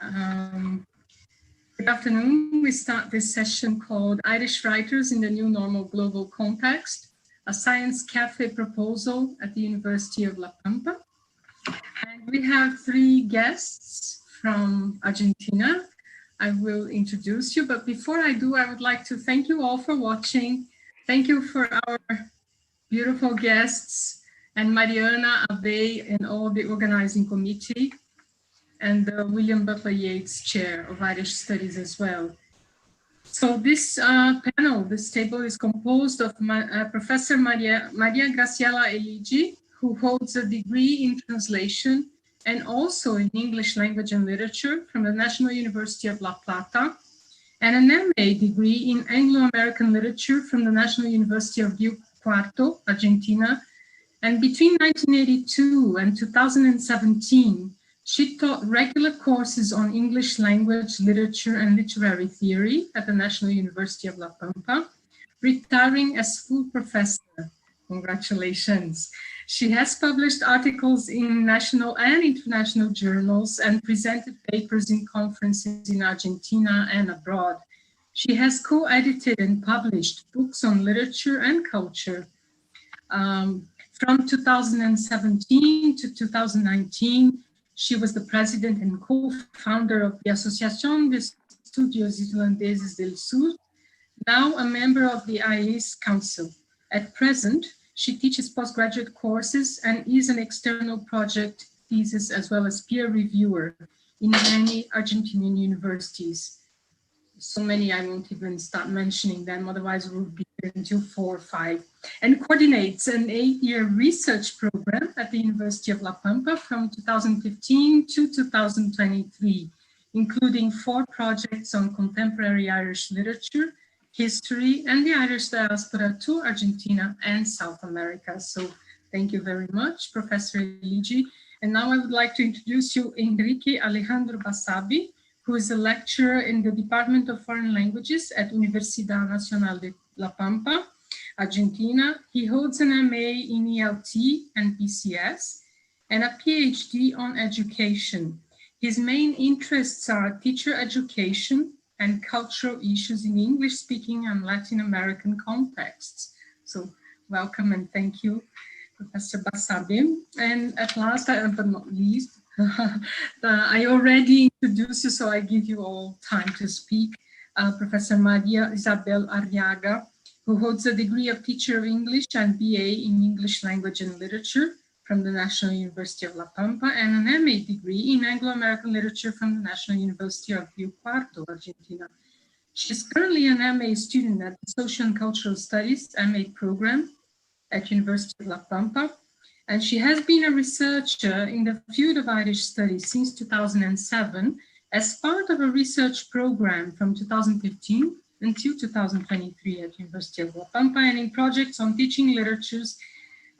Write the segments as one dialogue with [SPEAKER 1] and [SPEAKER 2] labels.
[SPEAKER 1] Good afternoon. We start this session called Irish Writers in the New Normal Global Context, a science cafe proposal at the University of La Pampa. And we have three guests from Argentina. I will introduce you, but before I do, I would like to thank you all for watching. Thank you for our beautiful guests and Mariana, Abe, and all the organizing committee, and William Butler Yeats Chair of Irish Studies as well. So this panel, this table is composed of Professor Maria Graciela Eligi, who holds a degree in translation and also in English language and literature from the National University of La Plata, and an MA degree in Anglo-American literature from the National University of Rio Cuarto, Argentina. And between 1982 and 2017, she taught regular courses on English language, literature, and literary theory at the National University of La Pampa, retiring as full professor. Congratulations. She has published articles in national and international journals and presented papers in conferences in Argentina and abroad. She has co-edited and published books on literature and culture. From 2017 to 2019, she was the president and co-founder of the Associação de Estudos Islandeses del Sur, now a member of the IAS Council. At present, she teaches postgraduate courses and is an external project thesis as well as peer reviewer in many Argentinian universities. So many I won't even start mentioning them, otherwise we'll be here until 4 or 5. And coordinates an 8-year research program at the University of La Pampa from 2015 to 2023, including 4 projects on contemporary Irish literature, history, and the Irish diaspora to Argentina and South America. So thank you very much, Professor Eligi. And now I would like to introduce you Enrique Alejandro Basabi, who is a lecturer in the Department of Foreign Languages at Universidad Nacional de La Pampa, Argentina. He holds an MA in ELT and PCS and a PhD on education. His main interests are teacher education and cultural issues in English-speaking and Latin American contexts. So welcome and thank you, Professor Basabi. And at last, but not least, I already introduced you, so I give you all time to speak. Professor Maria Isabel Arriaga, who holds a degree of Teacher of English and BA in English Language and Literature from the National University of La Pampa, and an MA degree in Anglo-American Literature from the National University of Rio Cuarto, Argentina. She is currently an MA student at the Social and Cultural Studies MA program at University of La Pampa, and she has been a researcher in the field of Irish studies since 2007 as part of a research program from 2015 until 2023 at University of La Pampa, and in projects on teaching literatures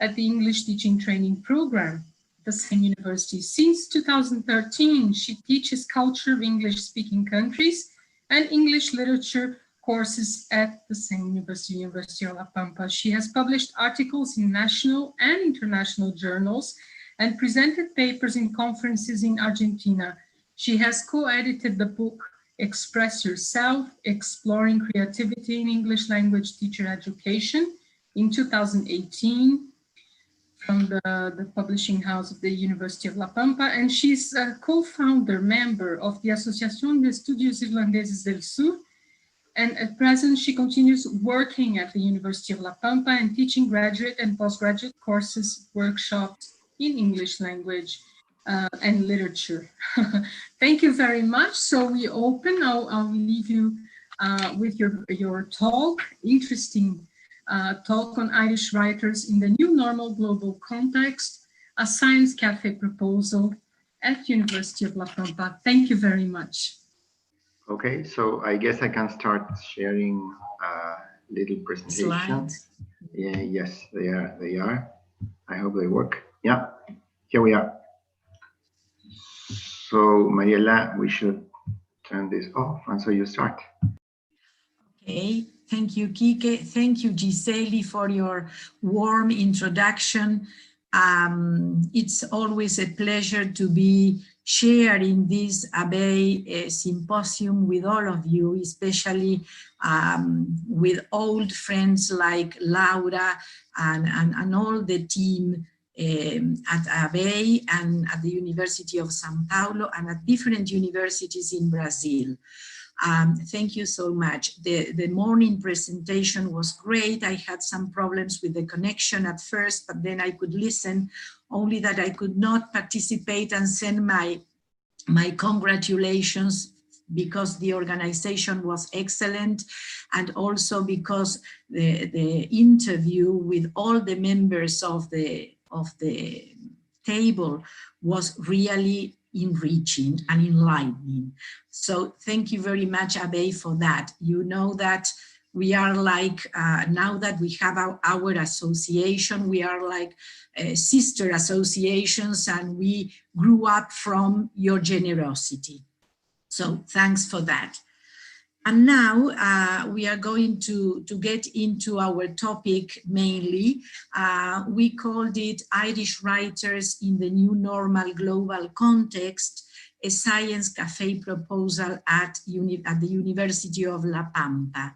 [SPEAKER 1] at the English Teaching Training Program at the same university. Since 2013, she teaches culture of English-speaking countries and English literature courses at the same university, University of La Pampa. She has published articles in national and international journals and presented papers in conferences in Argentina. She has co-edited the book Express Yourself, Exploring Creativity in English Language Teacher Education in 2018 from the publishing house of the University of La Pampa, and she's a co-founder member of the Associação de Estudos Islandeses del Sur, and at present she continues working at the University of La Pampa and teaching graduate and postgraduate courses, workshops in English language and literature. Thank you very much. So we open, I'll leave you with your talk, interesting talk on Irish writers in the new normal global context, a science cafe proposal at University of La Pampa. Thank you very much.
[SPEAKER 2] Okay, so I guess I can start sharing a little presentation.
[SPEAKER 1] Slides.
[SPEAKER 2] Yeah, yes, they are. I hope they work. Yeah, here we are. So Mariela, we should turn this off, and so you start.
[SPEAKER 3] Okay, thank you, Kike. Thank you, Giseli, for your warm introduction. It's always a pleasure to be sharing this ABEI symposium with all of you, especially with old friends like Laura and all the team at ABEI and at the University of São Paulo and at different universities in Brazil. Thank you so much. The morning presentation was great. I had some problems with the connection at first, but then I could listen, only that I could not participate and send my congratulations, because the organization was excellent, and also because the interview with all the members of the table was really enriching and enlightening. So thank you very much, ABEI, for that. You know that we are like, now that we have our association, we are like sister associations, and we grew up from your generosity. So thanks for that. And now we are going to get into our topic mainly. We called it Irish Writers in the New Normal Global Context, a Science Café proposal at the University of La Pampa.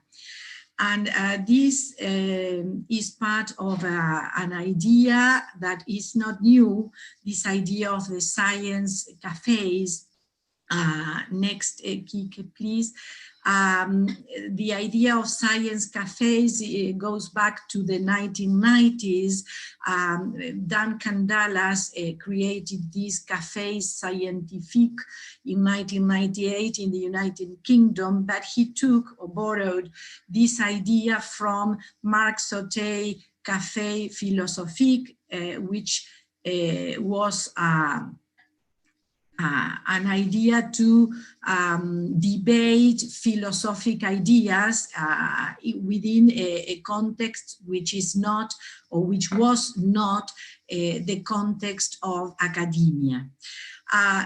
[SPEAKER 3] And this is part of an idea that is not new, this idea of the science cafes. Next, Kike, please. The idea of science cafes goes back to the 1990s. Duncan Dallas created these cafés scientifiques in 1998 in the United Kingdom, but he took or borrowed this idea from Marc Sauté Café Philosophique, which was an idea to debate philosophic ideas within a context which is not, or which was not, the context of academia.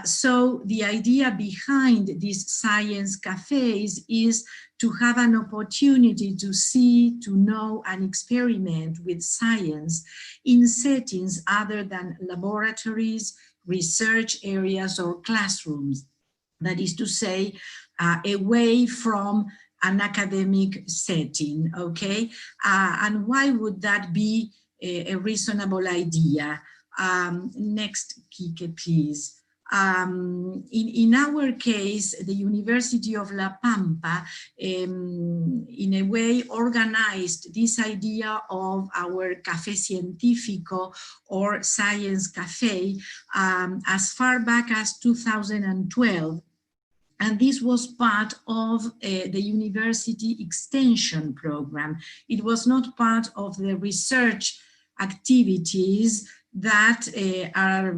[SPEAKER 3] So the idea behind these science cafes is to have an opportunity to see, to know, and experiment with science in settings other than laboratories, research areas, or classrooms. That is to say, away from an academic setting, okay? And why would that be a reasonable idea? Next, Kike, please. In our case, the University of La Pampa, in a way, organized this idea of our Café Científico or Science Café as far back as 2012. And this was part of the university extension program. It was not part of the research activities that are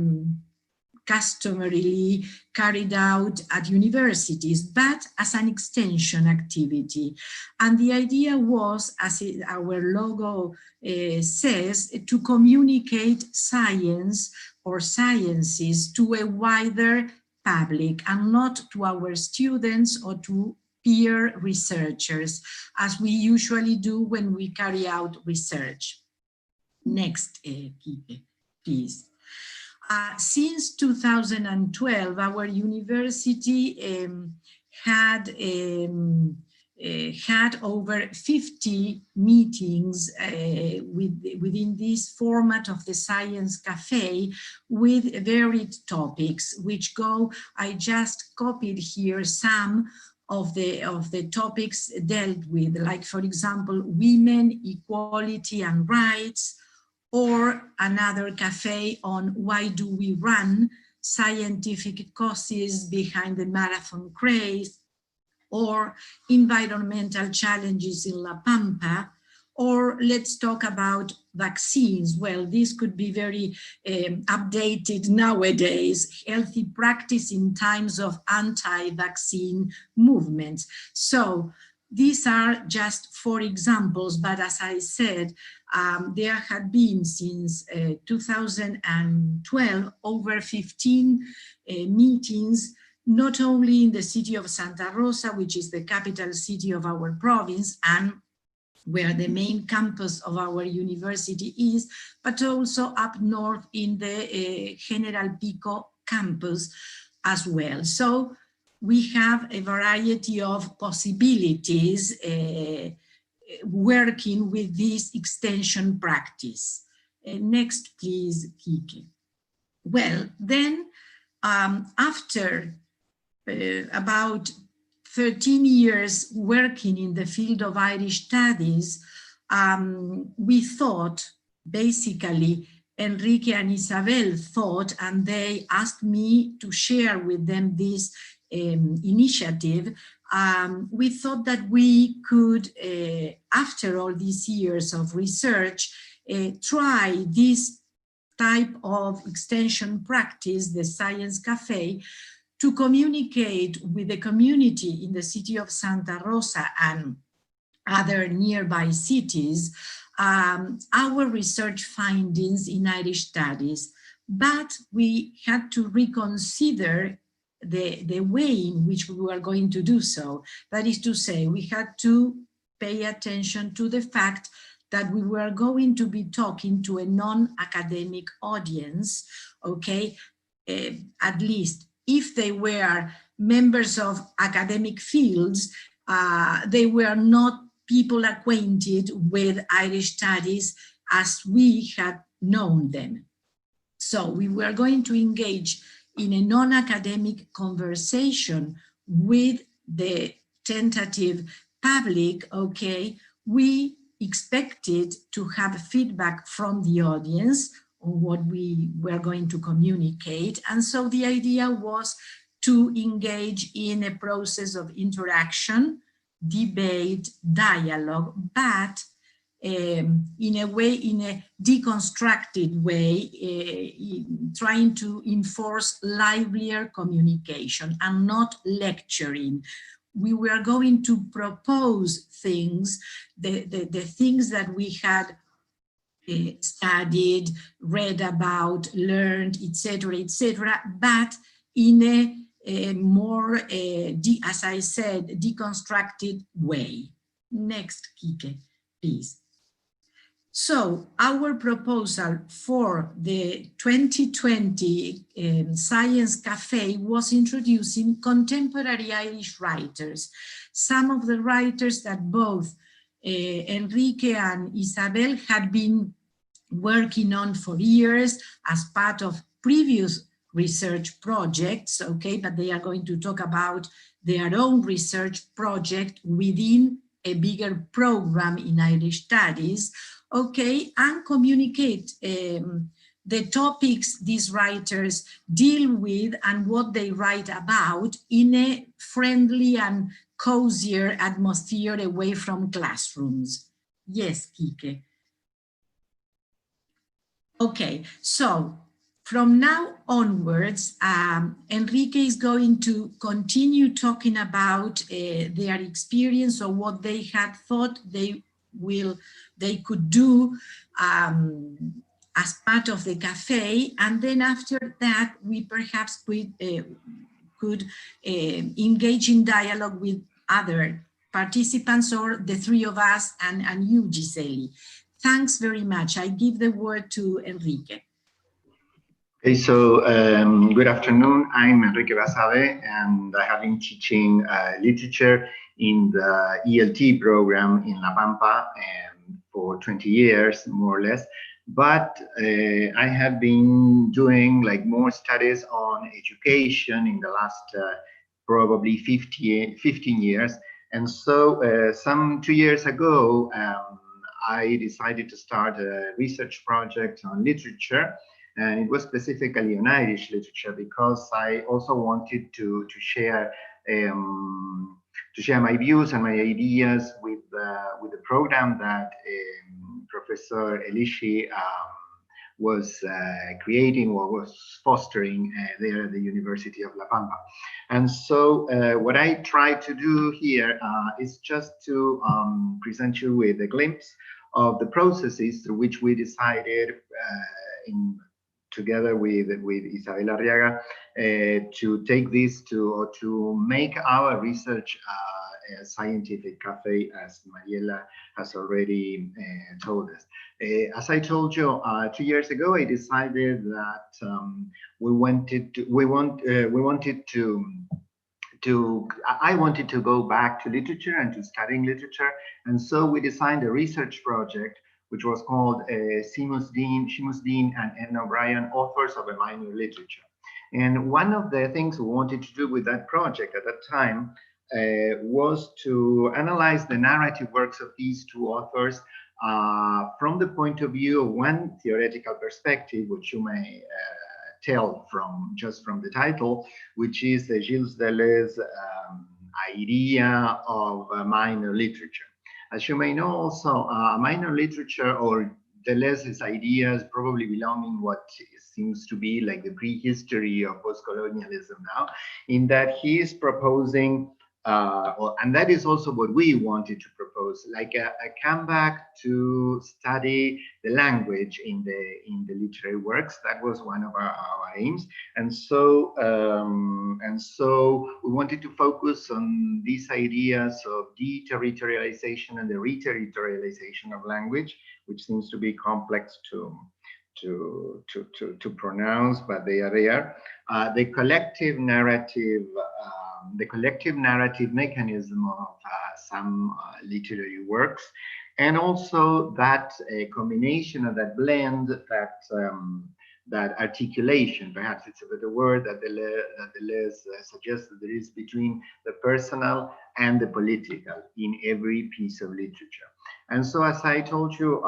[SPEAKER 3] customarily carried out at universities, but as an extension activity. And the idea was, as our logo says, to communicate science or sciences to a wider public and not to our students or to peer researchers, as we usually do when we carry out research. Next, Kike, please. Since 2012, our university had over 50 meetings within this format of the Science Cafe with varied topics, which go, I just copied here some of the topics dealt with, like, for example, women, equality and rights, or another cafe on why do we run, scientific causes behind the marathon craze, or environmental challenges in La Pampa, or let's talk about vaccines. Well, this could be very updated nowadays, healthy practice in times of anti-vaccine movements. So these are just 4 examples, but as I said, there had been since 2012 over 15 meetings, not only in the city of Santa Rosa, which is the capital city of our province and where the main campus of our university is, but also up north in the General Pico campus, as well. So we have a variety of possibilities working with this extension practice. Next, please, Kike. Well, then after about 13 years working in the field of Irish studies, we thought, basically, Enrique and Isabel thought, and they asked me to share with them this initiative. We thought that we could, after all these years of research, try this type of extension practice, the Science Café, to communicate with the community in the city of Santa Rosa and other nearby cities, our research findings in Irish studies. But we had to reconsider the way in which we were going to do so. That is to say, we had to pay attention to the fact that we were going to be talking to a non-academic audience, okay, at least if they were members of academic fields, they were not people acquainted with Irish studies as we had known them. So we were going to engage in a non-academic conversation with the tentative public, okay? We expected to have feedback from the audience on what we were going to communicate. And so the idea was to engage in a process of interaction, debate, dialogue, but in a way, in a deconstructed way, trying to enforce livelier communication and not lecturing. We were going to propose things, the things that we had studied, read about, learned, etc., but in a more, as I said, deconstructed way. Next, Kike, please. So our proposal for the 2020 Science Café was introducing contemporary Irish writers, some of the writers that both Enrique and Isabel had been working on for years as part of previous research projects, okay, but they are going to talk about their own research project within a bigger program in Irish studies, okay, and communicate the topics these writers deal with and what they write about in a friendly and cozier atmosphere away from classrooms. Yes, Kike. Okay, so from now onwards, Enrique is going to continue talking about their experience or what they had thought they could do as part of the cafe, and then after that we perhaps could engage in dialogue with other participants or the three of us and you, Giseli. Thanks very much. I give the word to Enrique.
[SPEAKER 2] Okay, so good afternoon. I'm Enrique Basabe, and I have been teaching literature in the ELT program in La Pampa for 20 years, more or less. But I have been doing like more studies on education in the last probably 15 years. And so some 2 years ago, I decided to start a research project on literature, and it was specifically on Irish literature because I also wanted to share my views and my ideas with the program that Professor Elishi was creating or was fostering there at the University of La Pampa. And so what I try to do here is just to present you with a glimpse of the processes through which we decided together with Isabel Arriaga to take this to make our research scientific cafe, as Mariela has already told us. As I told you 2 years ago, I decided that I wanted to go back to literature and to studying literature, and so we designed a research project which was called Seamus Dean and N. O'Brien, Authors of a Minor Literature. And one of the things we wanted to do with that project at that time was to analyze the narrative works of these two authors from the point of view of one theoretical perspective, which you may tell just from the title, which is Gilles Deleuze's idea of minor literature. As you may know, also minor literature, or Deleuze's ideas, probably belong in what seems to be like the prehistory of post-colonialism now, in that he is proposing, and that is also what we wanted to propose, like a comeback to study the language in the literary works. That was one of our aims, and so we wanted to focus on these ideas of deterritorialization and the reterritorialization of language, which seems to be complex to pronounce, but they are there. The collective narrative mechanism of some literary works, and also that combination of that blend, that articulation, perhaps it's a better word, that Deleuze suggests that there is between the personal and the political in every piece of literature. And so, as I told you,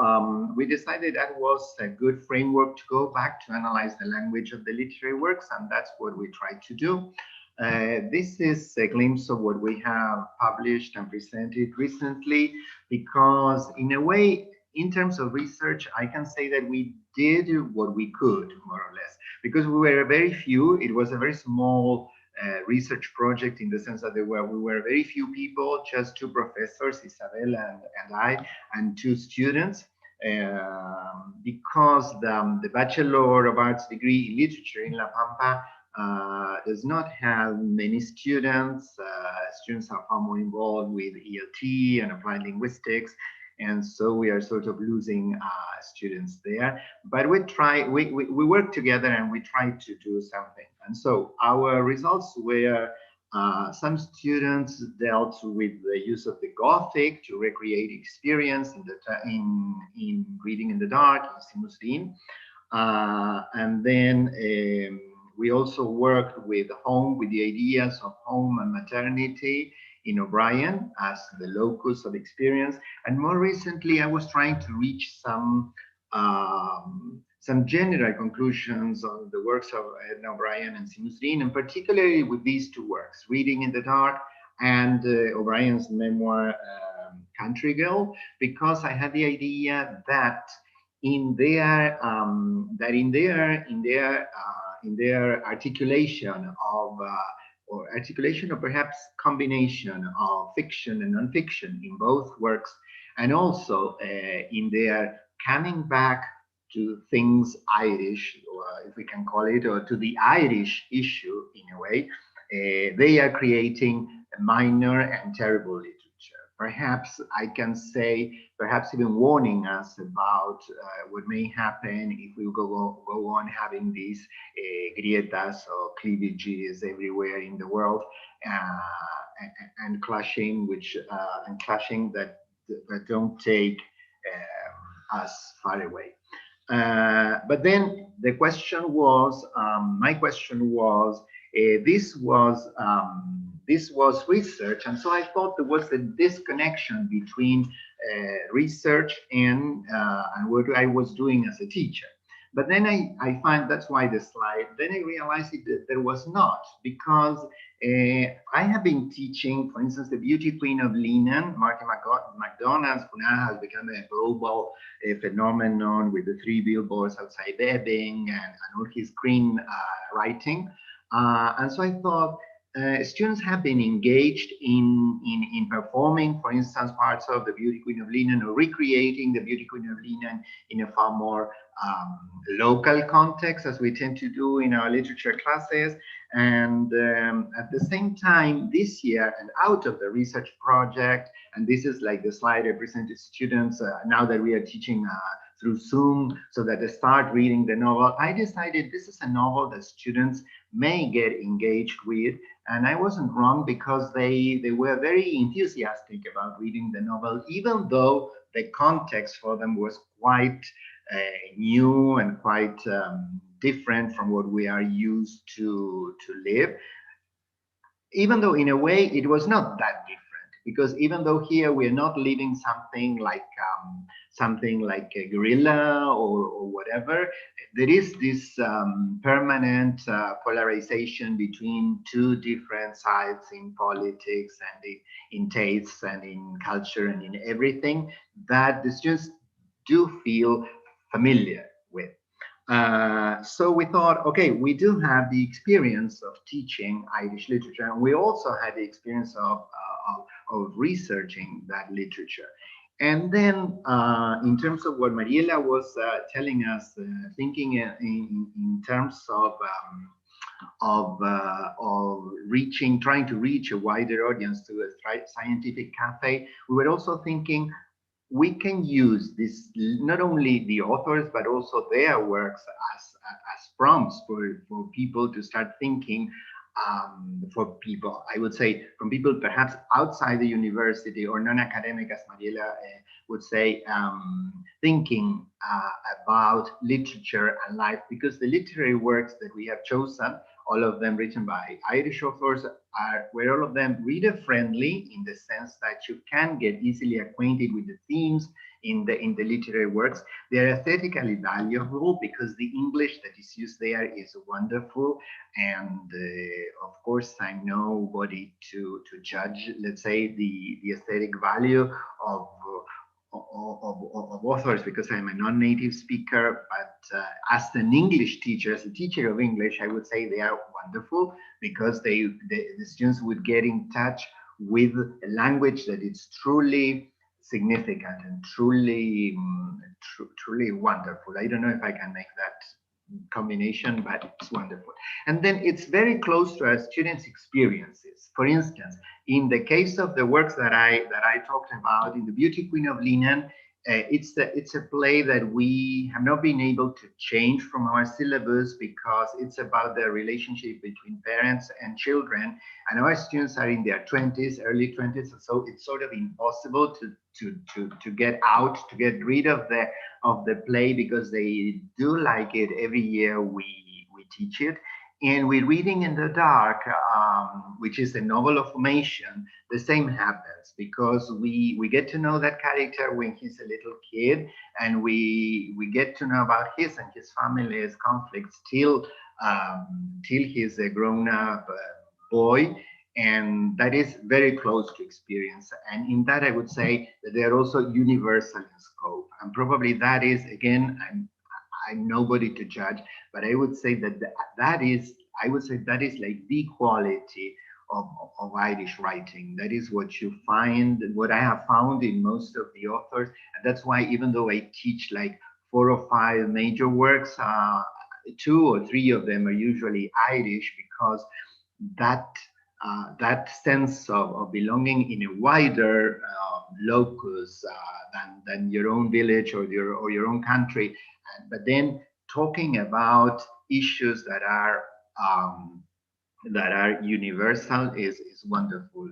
[SPEAKER 2] we decided that was a good framework to go back to analyze the language of the literary works, and that's what we tried to do. This is a glimpse of what we have published and presented recently, because in a way, in terms of research, I can say that we did what we could, more or less, because we were very few. It was a very small research project, in the sense that we were very few people, just two professors, Isabel and I, and two students, because the Bachelor of Arts degree in literature in La Pampa does not have many students. Students are far more involved with ELT and applied linguistics, and so we are sort of losing students there. But we work together and we try to do something. And so our results were some students dealt with the use of the Gothic to recreate experience in Reading in the Dark, in Seamus Dean. And then we also worked with the ideas of home and maternity in O'Brien as the locus of experience. And more recently, I was trying to reach some general conclusions on the works of Edna O'Brien and Seamus Dean, and particularly with these two works, Reading in the Dark and O'Brien's memoir, Country Girl, because I had the idea that in their articulation of or perhaps combination of fiction and nonfiction in both works, and also in their coming back to things Irish, or if we can call it, or to the Irish issue in a way, they are creating a minor and terrible literature. Perhaps I can say, perhaps even warning us about what may happen if we go on having these grietas or cleavages everywhere in the world, and clashing that don't take us far away. But then the question was, my question was, this was research, and so I thought there was a disconnection between research and what I was doing as a teacher. But then I find, that's why the slide, then I realized that there was not, because I have been teaching, for instance, The Beauty Queen of Linen, Martin McDonald's, who now has become a global phenomenon with the 3 billboards outside Ebbing and all his screen writing. And so I thought, students have been engaged in performing, for instance, parts of the Beauty Queen of Linen, or recreating the Beauty Queen of Linen in a far more local context, as we tend to do in our literature classes. And at the same time, this year, and out of the research project, and this is like the slide I presented students, now that we are teaching through Zoom, so that they start reading the novel, I decided this is a novel that students may get engaged with. And I wasn't wrong, because they were very enthusiastic about reading the novel, even though the context for them was quite new and quite different from what we are used to live. Even though in a way it was not that different, because even though here we are not living something like a guerrilla or whatever, there is this permanent polarization between two different sides in politics and in tastes and in culture and in everything that the students do feel familiar with. So we thought, okay, we do have the experience of teaching Irish literature, and we also had the experience of researching that literature. And then in terms of what Mariela was telling us, thinking in terms of trying to reach a wider audience through a scientific cafe, we were also thinking, we can use this, not only the authors, but also their works as prompts for people to start thinking, for people, I would say, from people perhaps outside the university or non-academic, as Mariela would say, thinking about literature and life, because the literary works that we have chosen, all of them written by Irish authors, were all of them reader-friendly, in the sense that you can get easily acquainted with the themes in the literary works. They're aesthetically valuable because the English that is used there is wonderful. And of course, I'm nobody to judge, let's say, the aesthetic value of authors, because I'm a non-native speaker, but as an English teacher, as a teacher of English, I would say they are wonderful, because the students would get in touch with a language that is truly significant and truly wonderful. I don't know if I can make that combination, but it's wonderful. And then it's very close to our students' experiences. For instance, in the case of the works that I talked about, in the Beauty Queen of Linen, it's a play that we have not been able to change from our syllabus, because it's about the relationship between parents and children, and our students are in their 20s, early 20s, so it's sort of impossible to get rid of the play, because they do like it every year we teach it. And with Reading in the Dark, which is a novel of formation, the same happens, because we get to know that character when he's a little kid, and we get to know about his and his family's conflicts till he's a grown-up boy. And that is very close to experience. And in that, I would say that they are also universal in scope. And probably that is, again, I'm nobody to judge, but I would say that is like the quality of Irish writing. That is what you find, what I have found in most of the authors. And that's why, even though I teach like 4 or 5 major works, 2 or 3 of them are usually Irish, because that sense of belonging in a wider locus than your own village or your own country, but then talking about issues that are universal is wonderful in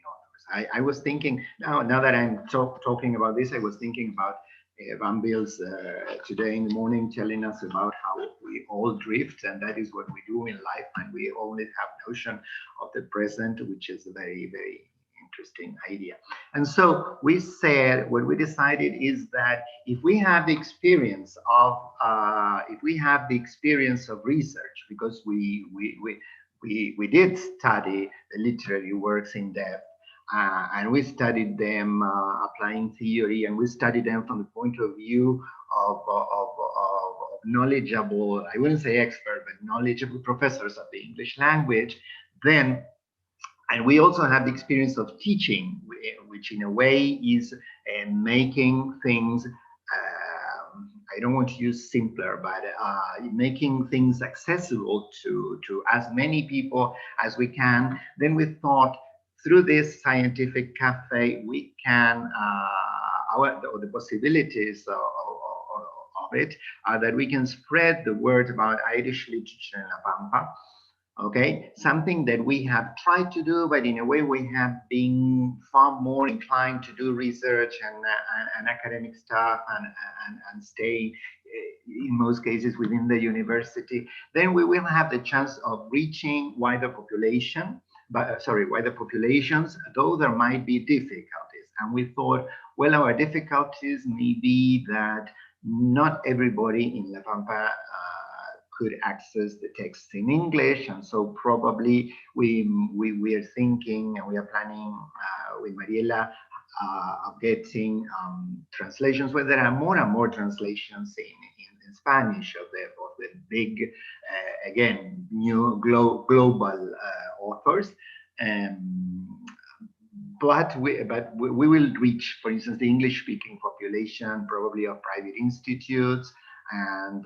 [SPEAKER 2] authors. I was thinking, now that I'm talking about this, I was thinking about Van Beels today in the morning, telling us about how we all drift, and that is what we do in life, and we only have notion of the present, which is a very, very interesting idea. And so what we decided is that if we have the experience of research, because we did study the literary works in depth, and we studied them applying theory, and we studied them from the point of view of knowledgeable, I wouldn't say expert, but knowledgeable professors of the English language, then And we also have the experience of teaching, which in a way is making things, I don't want to use simpler, but making things accessible to as many people as we can. Then we thought, through this scientific cafe, we can, the possibilities of it are that we can spread the word about Irish literature in La Pampa. Okay, something that we have tried to do, but in a way we have been far more inclined to do research and academic stuff and stay in most cases within the university. Then we will have the chance of reaching wider population, wider populations, though there might be difficulties. And we thought, well, our difficulties may be that not everybody in La Pampa could access the texts in English, and so probably we are thinking and we are planning with Mariela of getting translations, where there are more and more translations in Spanish of the big, again, new global authors. But we will reach, for instance, the English-speaking population, probably of private institutes, and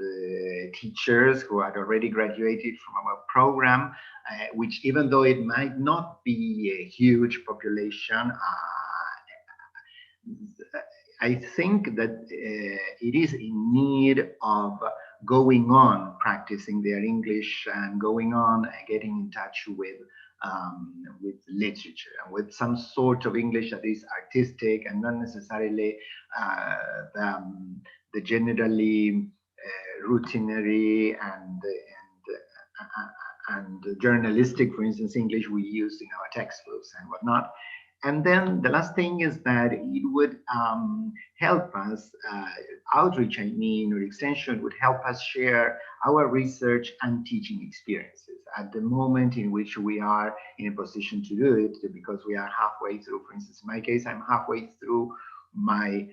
[SPEAKER 2] teachers who had already graduated from our program, which, even though it might not be a huge population, I think that it is in need of going on practicing their English and going on getting in touch with literature and with some sort of English that is artistic and not necessarily the generally routinary and journalistic, for instance, English we use in our textbooks and whatnot. And then the last thing is that it would help us, outreach, I mean, or extension would help us share our research and teaching experiences at the moment in which we are in a position to do it, because we are halfway through. For instance, in my case, I'm halfway through my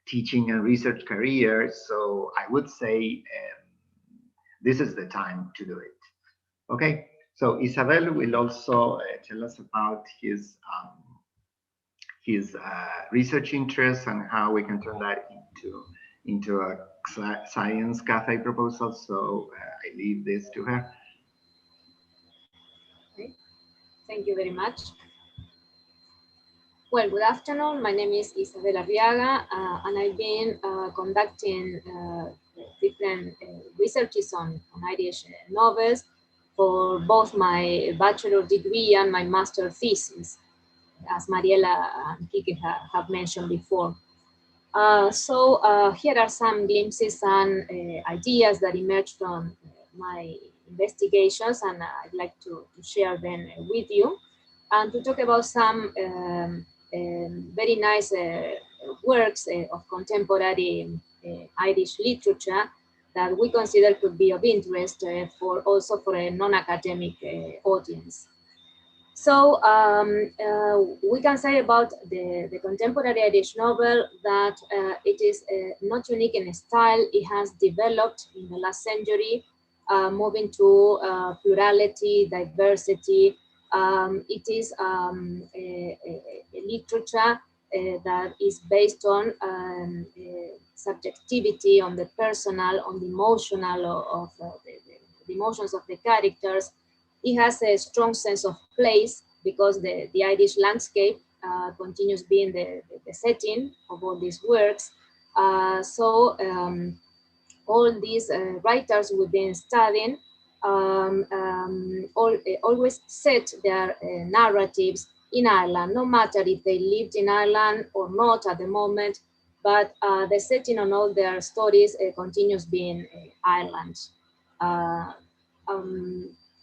[SPEAKER 2] teaching and research career. So I would say this is the time to do it. Okay. So Isabel will also tell us about his research interests and how we can turn that into a science cafe proposal. So I leave this to her.
[SPEAKER 4] Okay. Thank you very much. Well, good afternoon. My name is Isabel Arriaga, and I've been conducting different researches on Irish novels for both my bachelor degree and my master thesis, as Mariela and Kiki have mentioned before. So here are some glimpses and ideas that emerged from my investigations, and I'd like to share them with you, and to talk about some very nice works of contemporary Irish literature that we consider could be of interest also for a non-academic audience. So we can say about the contemporary Irish novel that it is not unique in style. It has developed in the last century, moving to plurality, diversity. It is a literature that is based on subjectivity, on the personal, on the emotional of the emotions of the characters. It has a strong sense of place because the Irish landscape continues being the setting of all these works. So all these writers we've been studying always set their narratives in Ireland, no matter if they lived in Ireland or not at the moment, but the setting on all their stories continues being Ireland.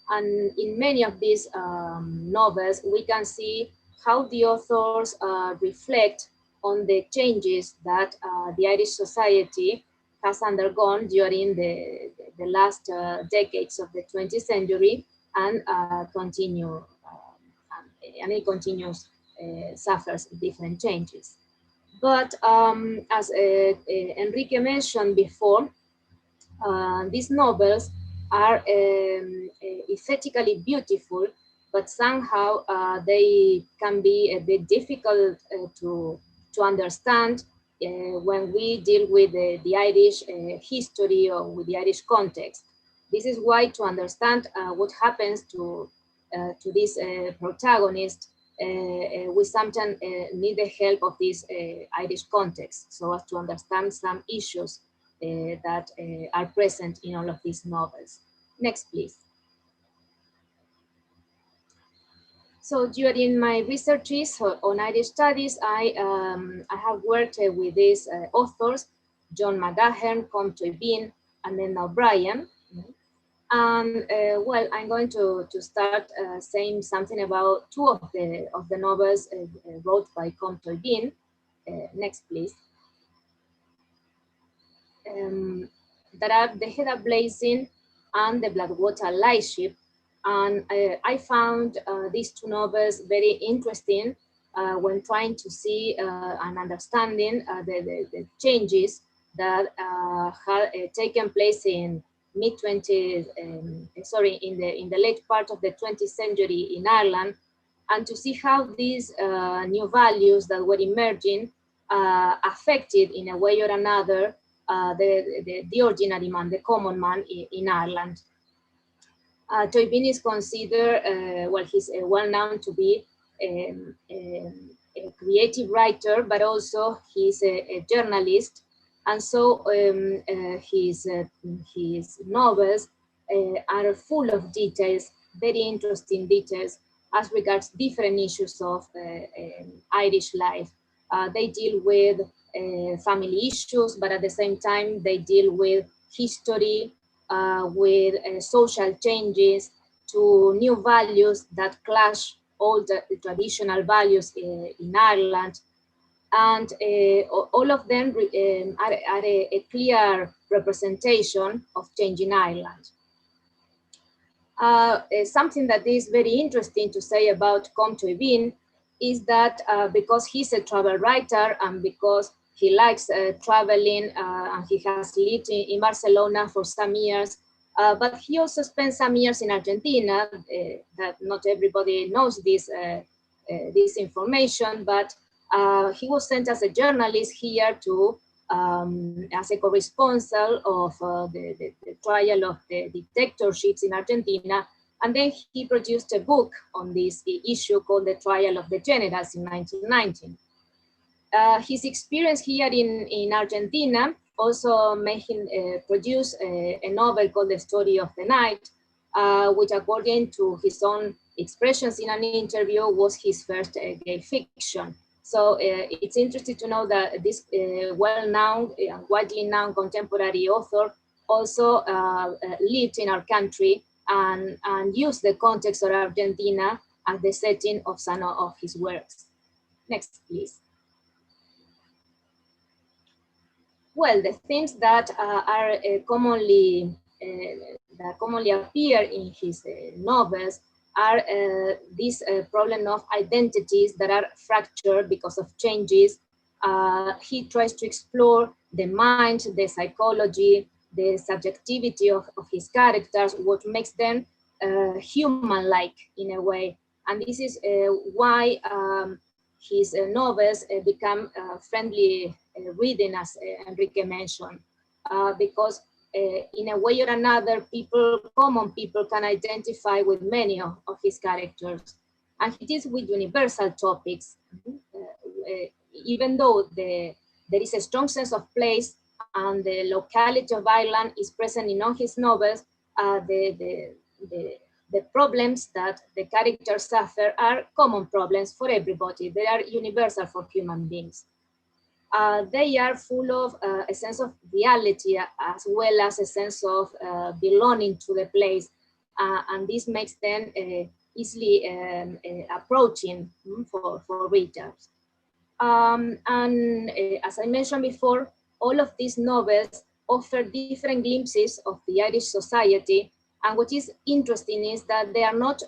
[SPEAKER 4] And in many of these novels, we can see how the authors reflect on the changes that the Irish society has undergone during the last decades of the 20th century, and it continues suffers different changes. But as Enrique mentioned before, these novels are aesthetically beautiful, but somehow they can be a bit difficult to understand when we deal with the Irish history or with the Irish context. This is why to understand what happens to this protagonist, we sometimes need the help of this Irish context, so as to understand some issues that are present in all of these novels. Next, please. So during my researches on Irish studies, I have worked with these authors, John McGahern, Com Toibin, and then O'Brien. And well, I'm going to start saying something about two of the novels wrote by Com Toibin. Next, please. That are The Heather Blazing and The Blackwater Lightship. And I found these two novels very interesting when trying to see and understanding the changes that had taken place in mid-20s, in the late part of the 20th century in Ireland, and to see how these new values that were emerging affected in a way or another the ordinary man, the common man in Ireland. Toibin is considered, well, he's well known to be a creative writer, but also he's a journalist. And so his novels are full of details, very interesting details as regards different issues of Irish life. They deal with family issues, but at the same time, they deal with history, with social changes, to new values that clash all the traditional values in Ireland. And all of them are a clear representation of change in Ireland. Something that is very interesting to say about Com Toibin is that because he's a travel writer and because he likes traveling and he has lived in Barcelona for some years, but he also spent some years in Argentina. That not everybody knows this information, but he was sent as a journalist here to as a corresponsal of the trial of the dictatorships in Argentina. And then he produced a book on this issue called The Trial of the Generals in 1919. His experience here in Argentina also made him produce a novel called The Story of the Night, which according to his own expressions in an interview was his first gay fiction. So it's interesting to know that this well-known, widely known contemporary author also lived in our country and used the context of Argentina as the setting of some of his works. Next, please. Well, the themes that are commonly appear in his novels are this problem of identities that are fractured because of changes. He tries to explore the mind, the psychology, the subjectivity of his characters, what makes them human-like in a way. And this is why his novels become friendly reading, as Enrique mentioned, because in a way or another, common people can identify with many of his characters. And it is with universal topics, even though there is a strong sense of place and the locality of Ireland is present in all his novels, the problems that the characters suffer are common problems for everybody. They are universal for human beings. They are full of a sense of reality as well as a sense of belonging to the place. And this makes them easily approaching for readers. As I mentioned before, all of these novels offer different glimpses of the Irish society. And what is interesting is that they are not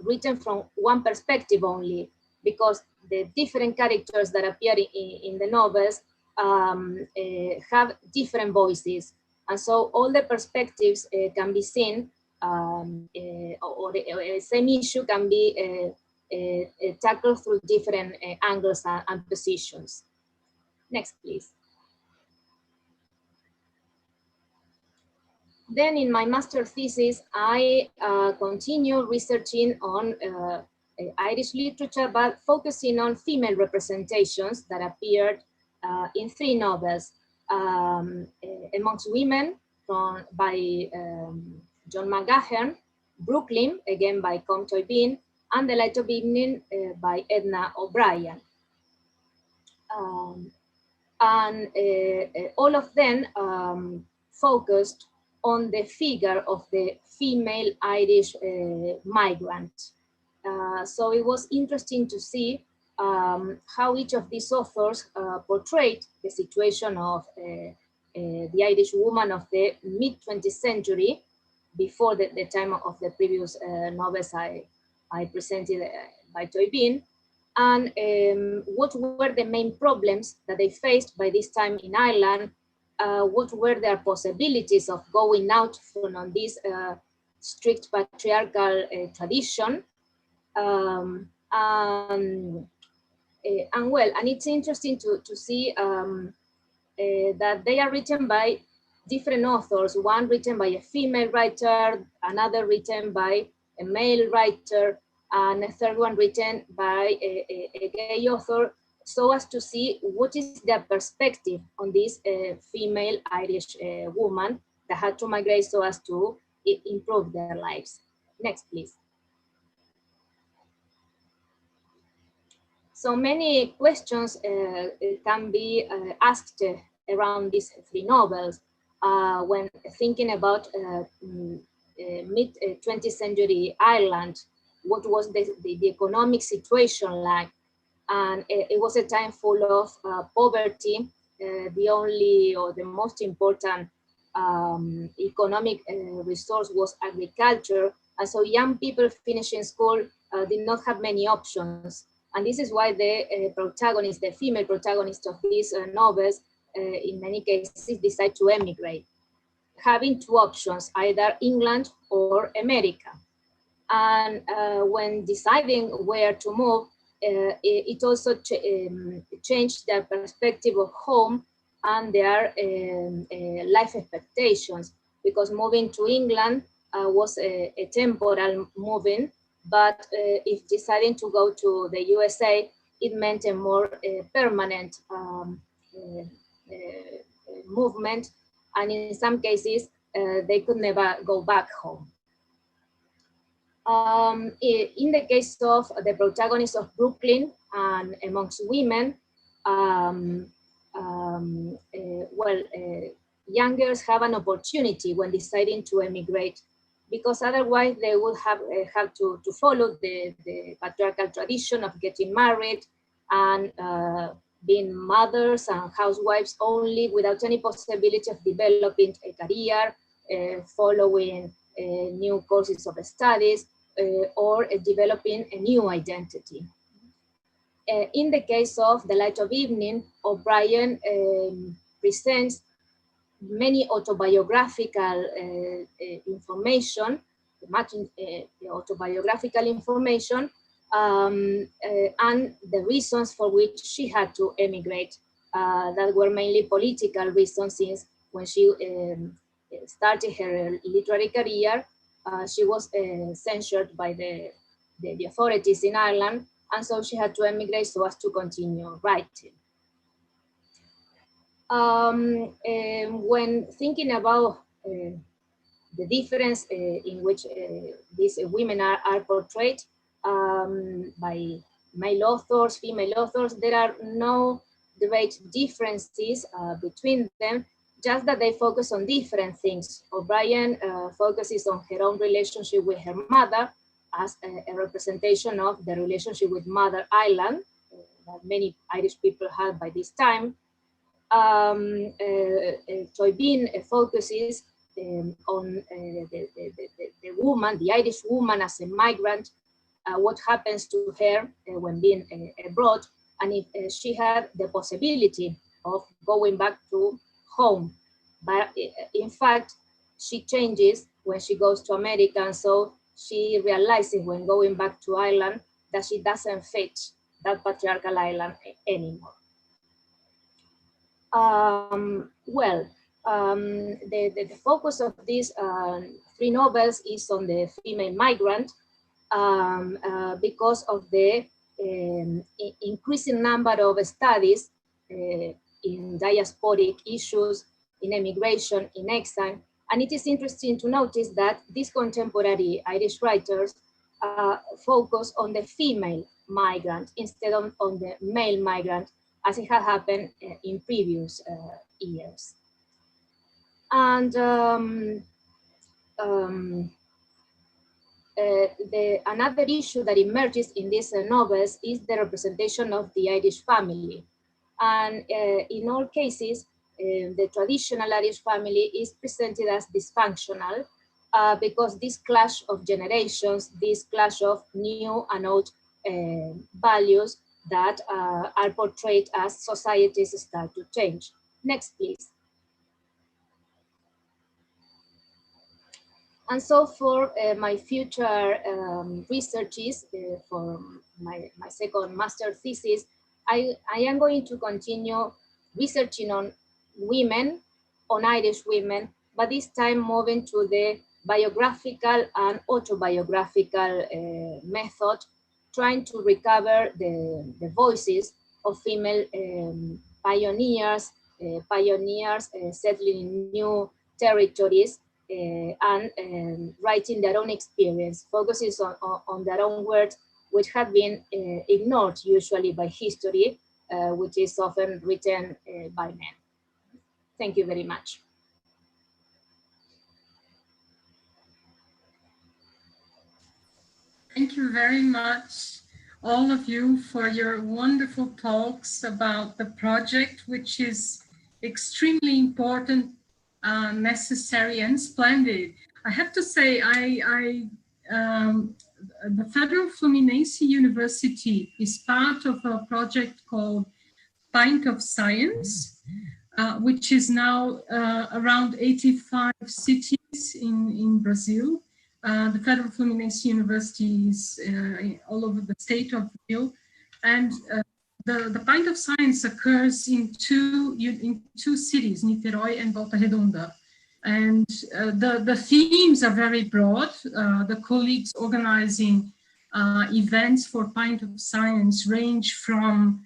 [SPEAKER 4] written from one perspective only, because the different characters that appear in the novels have different voices. And so all the perspectives can be seen or the same issue can be tackled through different angles and positions. Next, please. Then in my master thesis, I continue researching on Irish literature, but focusing on female representations that appeared in 3 novels, Amongst Women by John McGahern, Brooklyn, again by Com Toybin, and The Light of Evening by Edna O'Brien. All of them focused on the figure of the female Irish migrant. So it was interesting to see how each of these authors portrayed the situation of the Irish woman of the mid-20th century, before the time of the previous novels I presented by Toybin, and what were the main problems that they faced by this time in Ireland, what were their possibilities of going out from this strict patriarchal tradition, and it's interesting to see that they are written by different authors, one written by a female writer, another written by a male writer, and a third one written by a gay author, so as to see what is their perspective on this female Irish woman that had to migrate so as to improve their lives. Next, please. So many questions can be asked around these 3 novels when thinking about mid-20th century Ireland. What was the economic situation like? And it was a time full of poverty. The only or the most important economic resource was agriculture. And so young people finishing school did not have many options. And this is why the protagonist, the female protagonist of these novels, in many cases decide to emigrate, having 2 options, either England or America. And when deciding where to move, it also changed their perspective of home and their life expectations, because moving to England was a temporal moving, but if deciding to go to the USA, it meant a more permanent movement, and in some cases, they could never go back home. In the case of the protagonist of Brooklyn and Amongst Women, young girls have an opportunity when deciding to emigrate, because otherwise they would have to follow the patriarchal tradition of getting married and being mothers and housewives only, without any possibility of developing a career, following new courses of studies, or developing a new identity. In the case of The Light of Evening, O'Brien presents many autobiographical information, much autobiographical information, and the reasons for which she had to emigrate, that were mainly political reasons, since when she started her literary career, she was censured by the authorities in Ireland, and so she had to emigrate so as to continue writing. When thinking about the difference in which these women are portrayed by male authors, female authors, there are no great differences between them, just that they focus on different things. O'Brien focuses on her own relationship with her mother as a representation of the relationship with Mother Ireland that many Irish people had by this time. Toybin focuses on the woman, the Irish woman as a migrant, what happens to her when being abroad, and if she had the possibility of going back to home. But in fact, she changes when she goes to America, and so she realizes when going back to Ireland that she doesn't fit that patriarchal Ireland anymore. The focus of these three novels is on the female migrant because of the increasing number of studies in diasporic issues, in emigration, in exile. And it is interesting to notice that these contemporary Irish writers focus on the female migrant instead of on the male migrant, as it had happened in previous years. And another issue that emerges in these novels is the representation of the Irish family. And in all cases, the traditional Irish family is presented as dysfunctional because this clash of generations, this clash of new and old values that are portrayed as societies start to change. Next, please. And so for my future researches, for my second master thesis, I am going to continue researching on women, on Irish women, but this time moving to the biographical and autobiographical method, trying to recover the voices of female pioneers settling in new territories, and writing their own experience, focuses on their own words, which have been ignored usually by history, which is often written by men. Thank you very much.
[SPEAKER 1] Thank you very much, all of you, for your wonderful talks about the project, which is extremely important, necessary, and splendid. I have to say, the Federal Fluminense University is part of a project called Pint of Science, which is now around 85 cities in Brazil. The Federal Fluminense University is all over the state of Brazil. And the Pint of Science occurs in two cities, Niterói and Volta Redonda. And the themes are very broad. The colleagues organizing events for Pint of Science range from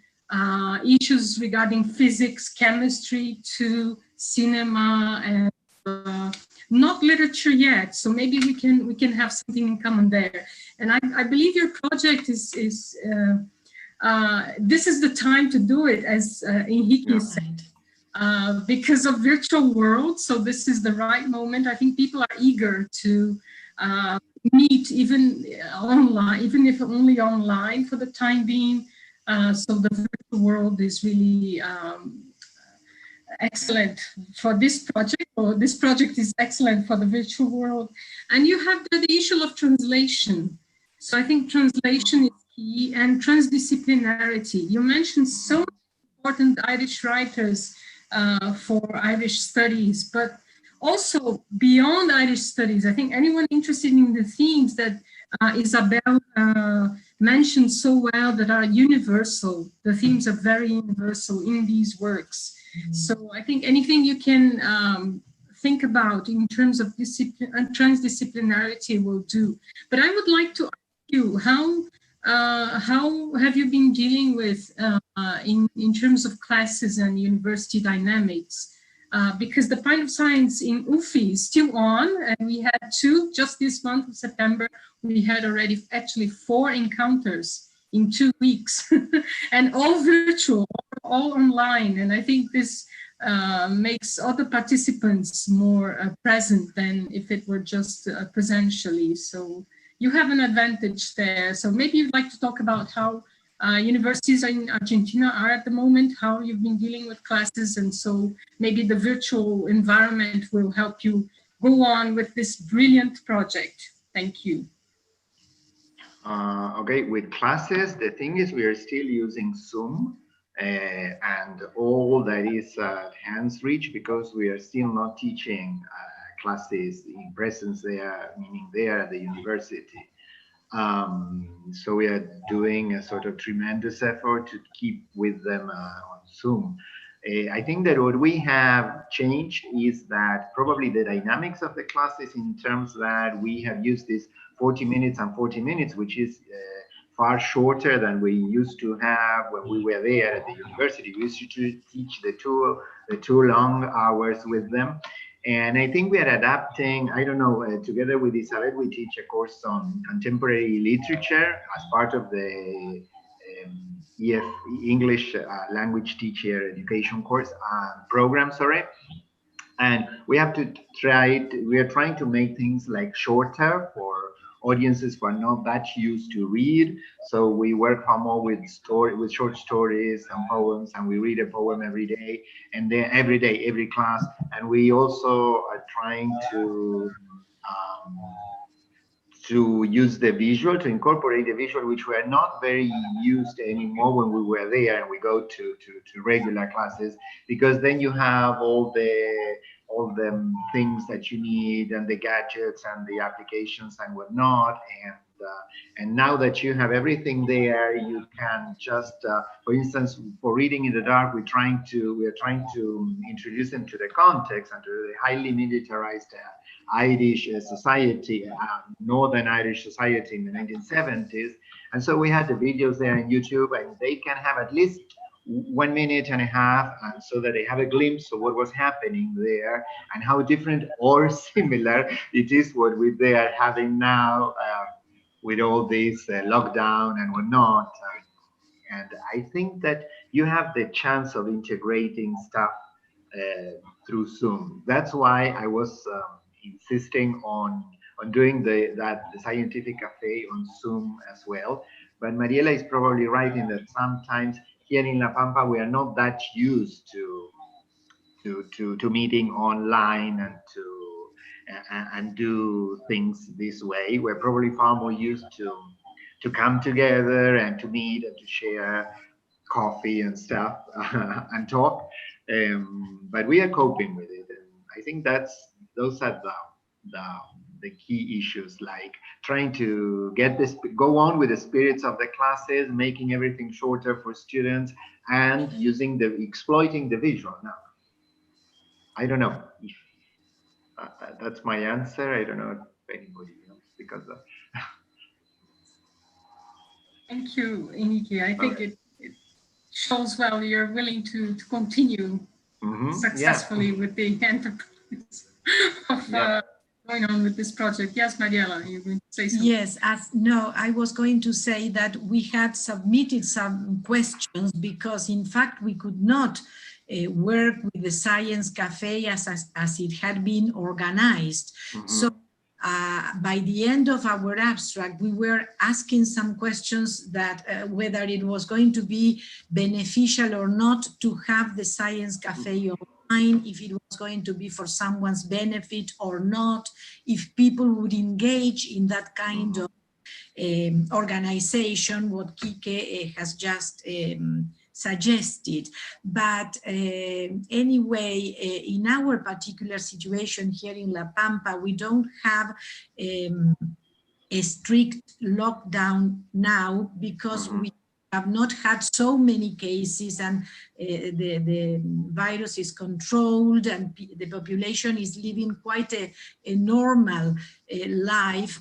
[SPEAKER 1] issues regarding physics, chemistry, to cinema, and not literature yet. So maybe we can have something in common there. And I believe your project is this is the time to do it, as Henrique said, because of virtual world. So this is the right moment. I think people are eager to meet, even online, even if only online for the time being. So the virtual world is really excellent for this project, or this project is excellent for the virtual world. And you have the issue of translation. So I think translation is key, and transdisciplinarity. You mentioned so many important Irish writers for Irish studies, but also beyond Irish studies. I think anyone interested in the themes that Isabel mentioned so well, that are universal. The themes are very universal in these works. So I think anything you can think about in terms of discipline and transdisciplinarity will do. But I would like to ask you, how have you been dealing with in terms of classes and university dynamics? Because the Pint of Science in UFI is still on, and we had two just this month of September. We had already actually 4 encounters in 2 weeks, and all virtual, all online. And I think this makes other participants more present than if it were just presentially. So you have an advantage there. So maybe you'd like to talk about how universities in Argentina are at the moment, how you've been dealing with classes, and so maybe the virtual environment will help you go on with this brilliant project. Thank you.
[SPEAKER 2] Okay, with classes, the thing is we are still using Zoom and all that is at hand's reach, because we are still not teaching classes in presence there, meaning there at the university. So we are doing a sort of tremendous effort to keep with them on Zoom. I think that what we have changed is that probably the dynamics of the classes, in terms that we have used this 40 minutes and 40 minutes, which is far shorter than we used to have when we were there at the university. We used to teach the two long hours with them. And I think we are adapting, I don't know, together with Isabel, we teach a course on contemporary literature as part of the EF, English language teacher education course program, sorry. And we have to we are trying to make things like shorter for audiences who are not that used to read. So we work far more with short stories and poems, and we read a poem every day, and then every class. And we also are trying to use the visual, to incorporate the visual, which were not very used anymore when we were there and we go to regular classes, because then you have all the things that you need and the gadgets and the applications and whatnot. And now that you have everything there, you can just, for instance, for reading in the dark, we are trying to introduce them to the context and to the highly militarized Irish society, Northern Irish society in the 1970s. And so we had the videos there on YouTube, and they can have at least 1.5 minutes, and so that they have a glimpse of what was happening there and how different or similar it is what they are having now with all this lockdown and whatnot. And I think that you have the chance of integrating stuff through Zoom. That's why I was insisting on doing the scientific cafe on Zoom as well. But Mariela is probably right in that sometimes here in La Pampa we are not that used to meeting online and do things this way. We're probably far more used to come together and to meet and to share coffee and stuff and talk. But we are coping with it, and I think those are the key issues, like trying to go on with the spirits of the classes, making everything shorter for students, and exploiting the visual. Now, I don't know if that's my answer. I don't know if anybody else, because
[SPEAKER 1] Thank you, Iniki. I think it shows well you're willing to continue successfully with the enterprise of going on with this project. Yes, Mariela, you're going to say something.
[SPEAKER 3] Yes, I was going to say that we had submitted some questions because in fact we could not work with the Science Cafe as it had been organized. So by the end of our abstract, we were asking some questions that whether it was going to be beneficial or not to have the Science Cafe online, if it was going to be for someone's benefit or not, if people would engage in that kind of organization, what Kike has just suggested. But anyway, in our particular situation here in La Pampa, we don't have a strict lockdown now because we have not had so many cases, and the virus is controlled and the population is living quite a normal life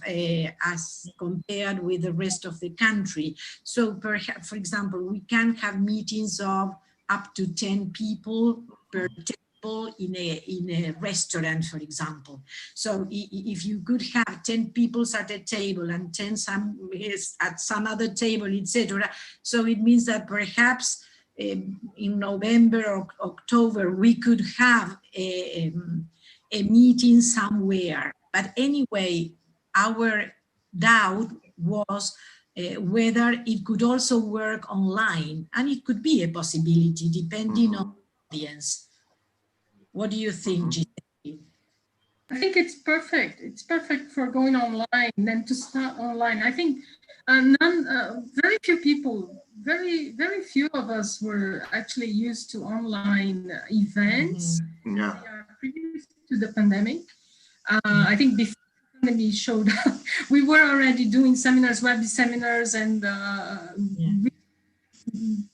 [SPEAKER 3] as compared with the rest of the country. So perhaps, for example, we can have meetings of up to 10 people per table in a restaurant, for example. So if you could have 10 people at a table and 10 at some other table, etc. So it means that perhaps in November or October, we could have a meeting somewhere. But anyway, our doubt was whether it could also work online, and it could be a possibility depending on the audience. What do you think, Giselle?
[SPEAKER 1] I think it's perfect. It's perfect for going online and to start online. I think very few people, very few of us were actually used to online events. We are previous to the pandemic. I think before the pandemic showed up, we were already doing seminars, web seminars, and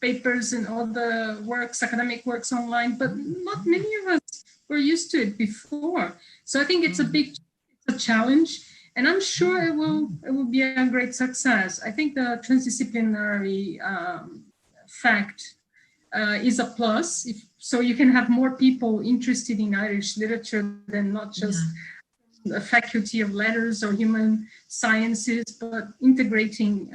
[SPEAKER 1] papers and all the works, academic works online, but not many of us were used to it before. So I think it's a challenge, and I'm sure it will be a great success. I think the transdisciplinary fact is a plus. So you can have more people interested in Irish literature than not just the faculty of letters or human sciences, but integrating.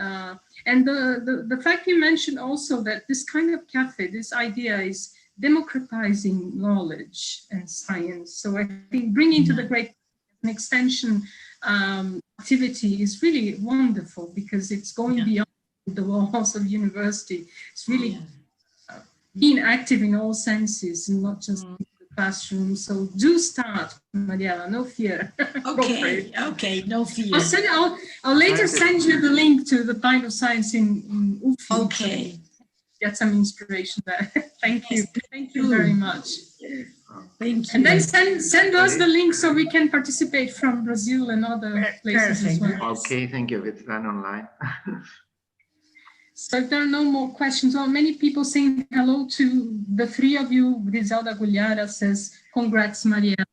[SPEAKER 1] And the fact you mentioned also that this kind of cafe, this idea is democratizing knowledge and science. So I think bringing to the great an extension activity is really wonderful, because it's going beyond the walls of university. It's really being active in all senses and not just in the classroom. So do start, Mariela, no fear.
[SPEAKER 3] Okay, okay, no fear.
[SPEAKER 1] I'll later send you the link to the Pint of Science in Ufi.
[SPEAKER 3] Okay.
[SPEAKER 1] Get some inspiration there. Thank you. Thank you very much.
[SPEAKER 3] Thank you.
[SPEAKER 1] And then send us the link so we can participate from Brazil and other places as well.
[SPEAKER 2] Okay, thank you. It's done online.
[SPEAKER 1] So if there are no more questions, well, many people saying hello to the three of you. Griselda Gugliara says, congrats, Mariela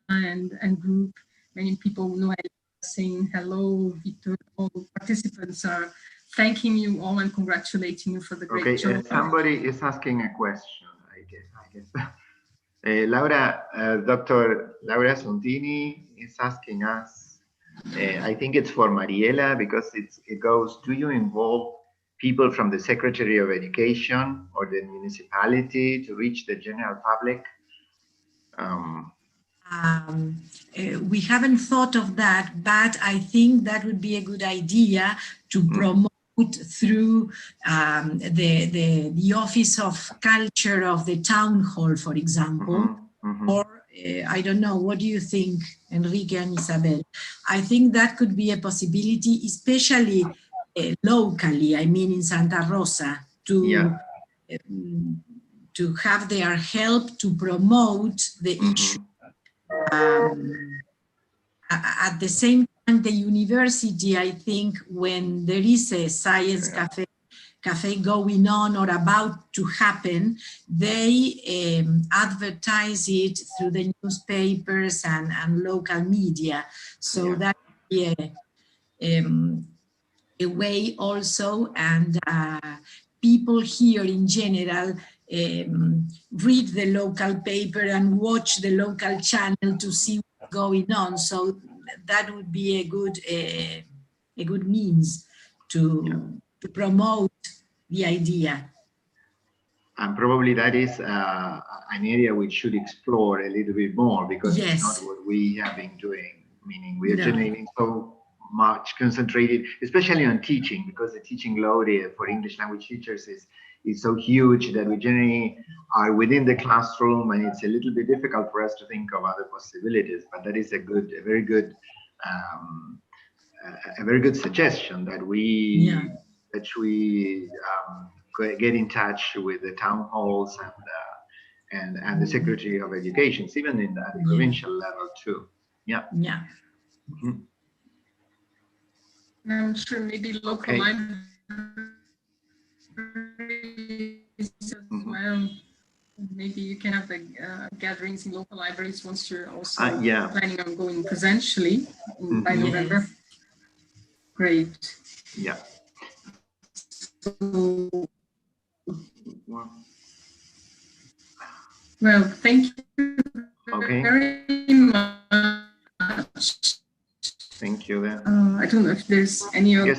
[SPEAKER 1] and group. Many people know saying hello. Victor, all participants are thanking you all and congratulating you for the great job.
[SPEAKER 2] Somebody is asking a question, I guess. Laura, Dr. Laura Sontini is asking us, I think it's for Mariela, because it goes, do you involve people from the Secretary of Education or the municipality to reach the general public?
[SPEAKER 3] We haven't thought of that, but I think that would be a good idea to promote through the Office of Culture of the Town Hall, for example, or I don't know, what do you think, Enrique and Isabel? I think that could be a possibility, especially locally, I mean in Santa Rosa, to have their help to promote the issue. At the same time, the university, I think, when there is a science cafe going on or about to happen, they advertise it through the newspapers and local media. So that would be a way also, and people here in general read the local paper and watch the local channel to see what's going on. So that would be a good means to promote the idea.
[SPEAKER 2] And probably that is an area we should explore a little bit more, because it's not what we have been doing, meaning we are generating so much concentrated, especially on teaching, because the teaching load for English language teachers is so huge that we generally are within the classroom, and it's a little bit difficult for us to think of other possibilities. But that is a very good suggestion that we get in touch with the town halls and the Secretary of Education, even at the provincial level too.
[SPEAKER 1] I'm sure maybe local libraries as well. Maybe you can have the gatherings in local libraries once you're also planning on going presentially by November. Great.
[SPEAKER 2] Yeah.
[SPEAKER 1] Well, thank you very much.
[SPEAKER 2] Thank you.
[SPEAKER 1] I don't know if there's any other.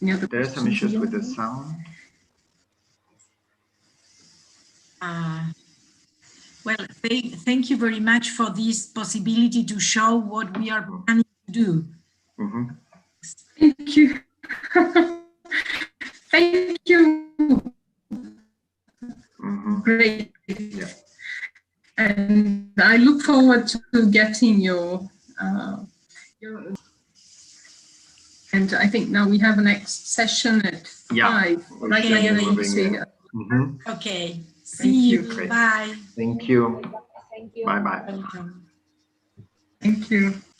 [SPEAKER 2] There are some issues with the sound.
[SPEAKER 3] Well, thank you very much for this possibility to show what we are planning to do.
[SPEAKER 1] Thank you. Thank you. Great. And I look forward to getting your and I think now we have a next session at 5. Right?
[SPEAKER 3] Okay. See you. Bye.
[SPEAKER 2] Thank you.
[SPEAKER 4] Thank you.
[SPEAKER 2] Bye-bye.
[SPEAKER 3] Welcome.
[SPEAKER 1] Thank you.